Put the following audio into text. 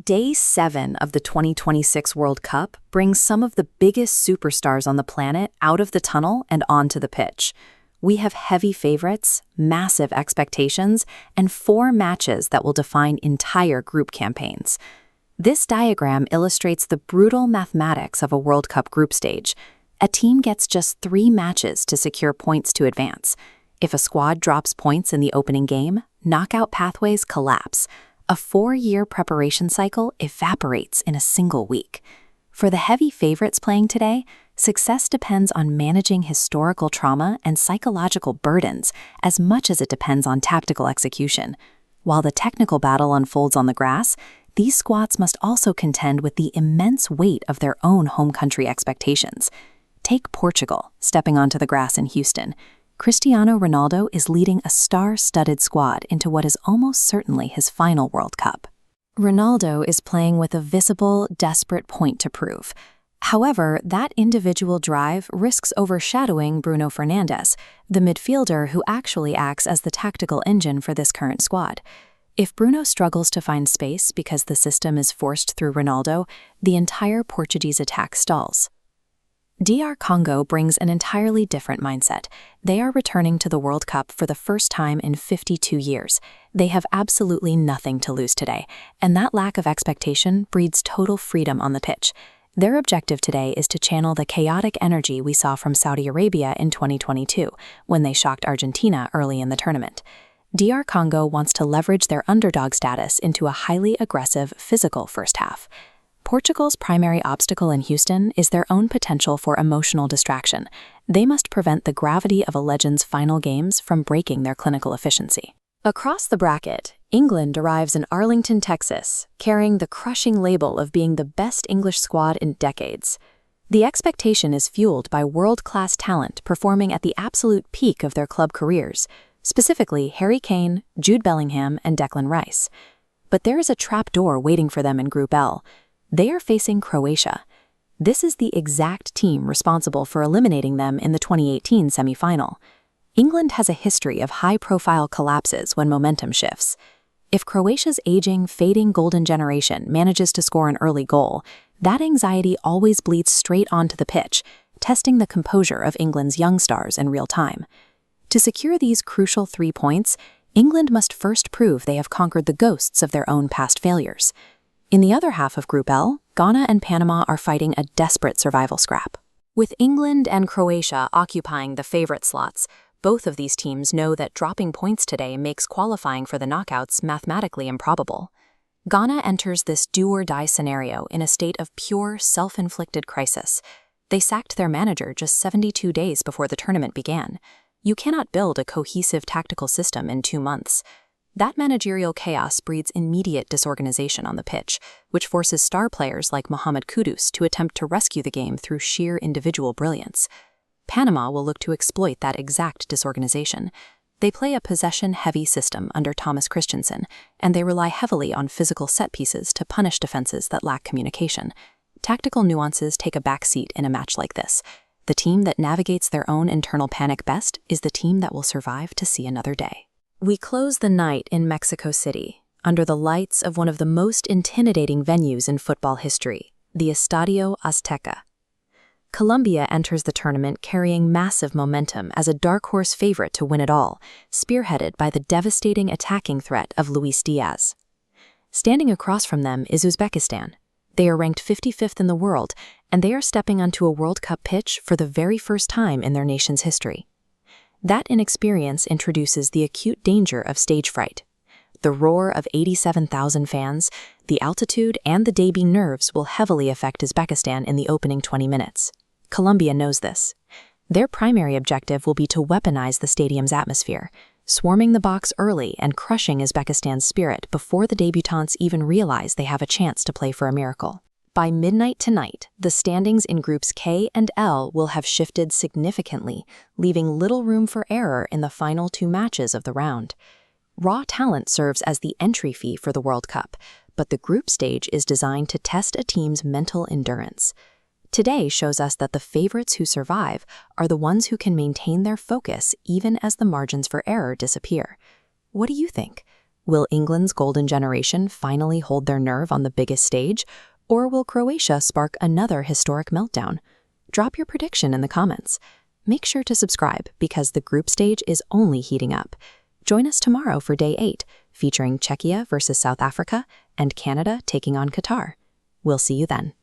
Day 7 of the 2026 World Cup brings some of the biggest superstars on the planet out of the tunnel and onto the pitch. We have heavy favorites, massive expectations, and 4 matches that will define entire group campaigns. This diagram illustrates the brutal mathematics of a World Cup group stage. A team gets just 3 matches to secure points to advance. If a squad drops points in the opening game, knockout pathways collapse. A 4-year preparation cycle evaporates in a single week. For the heavy favorites playing today, success depends on managing historical trauma and psychological burdens as much as it depends on tactical execution. While the technical battle unfolds on the grass, these squads must also contend with the immense weight of their own home country expectations. Take Portugal, stepping onto the grass in Houston. Cristiano Ronaldo is leading a star-studded squad into what is almost certainly his final World Cup. Ronaldo is playing with a visible, desperate point to prove. However, that individual drive risks overshadowing Bruno Fernandes, the midfielder who actually acts as the tactical engine for this current squad. If Bruno struggles to find space because the system is forced through Ronaldo, the entire Portuguese attack stalls. DR Congo brings an entirely different mindset. They are returning to the World Cup for the first time in 52 years. They have absolutely nothing to lose today, and that lack of expectation breeds total freedom on the pitch. Their objective today is to channel the chaotic energy we saw from Saudi Arabia in 2022, when they shocked Argentina early in the tournament. DR Congo wants to leverage their underdog status into a highly aggressive, physical first half. Portugal's primary obstacle in Houston is their own potential for emotional distraction. They must prevent the gravity of a legend's final games from breaking their clinical efficiency. Across the bracket, England arrives in Arlington, Texas, carrying the crushing label of being the best English squad in decades. The expectation is fueled by world-class talent performing at the absolute peak of their club careers, specifically Harry Kane, Jude Bellingham, and Declan Rice. But there is a trapdoor waiting for them in Group L. They are facing Croatia. This is the exact team responsible for eliminating them in the 2018 semi-final. England has a history of high-profile collapses when momentum shifts. If Croatia's aging, fading golden generation manages to score an early goal, that anxiety always bleeds straight onto the pitch, testing the composure of England's young stars in real time. To secure these crucial 3 points, England must first prove they have conquered the ghosts of their own past failures. In the other half of Group L, Ghana and Panama are fighting a desperate survival scrap. With England and Croatia occupying the favorite slots, both of these teams know that dropping points today makes qualifying for the knockouts mathematically improbable. Ghana enters this do-or-die scenario in a state of pure, self-inflicted crisis. They sacked their manager just 72 days before the tournament began. You cannot build a cohesive tactical system in 2 months. That managerial chaos breeds immediate disorganization on the pitch, which forces star players like Mohamed Kudus to attempt to rescue the game through sheer individual brilliance. Panama will look to exploit that exact disorganization. They play a possession-heavy system under Thomas Christensen, and they rely heavily on physical set pieces to punish defenses that lack communication. Tactical nuances take a backseat in a match like this. The team that navigates their own internal panic best is the team that will survive to see another day. We close the night in Mexico City, under the lights of one of the most intimidating venues in football history, the Estadio Azteca. Colombia enters the tournament carrying massive momentum as a dark horse favorite to win it all, spearheaded by the devastating attacking threat of Luis Díaz. Standing across from them is Uzbekistan. They are ranked 55th in the world, and they are stepping onto a World Cup pitch for the very first time in their nation's history. That inexperience introduces the acute danger of stage fright. The roar of 87,000 fans, the altitude, and the debut nerves will heavily affect Uzbekistan in the opening 20 minutes. Colombia knows this. Their primary objective will be to weaponize the stadium's atmosphere, swarming the box early and crushing Uzbekistan's spirit before the debutants even realize they have a chance to play for a miracle. By midnight tonight, the standings in Groups K and L will have shifted significantly, leaving little room for error in the final 2 matches of the round. Raw talent serves as the entry fee for the World Cup, but the group stage is designed to test a team's mental endurance. Today shows us that the favorites who survive are the ones who can maintain their focus even as the margins for error disappear. What do you think? Will England's golden generation finally hold their nerve on the biggest stage, or will Croatia spark another historic meltdown? Drop your prediction in the comments. Make sure to subscribe because the group stage is only heating up. Join us tomorrow for Day 8, featuring Czechia versus South Africa and Canada taking on Qatar. We'll see you then.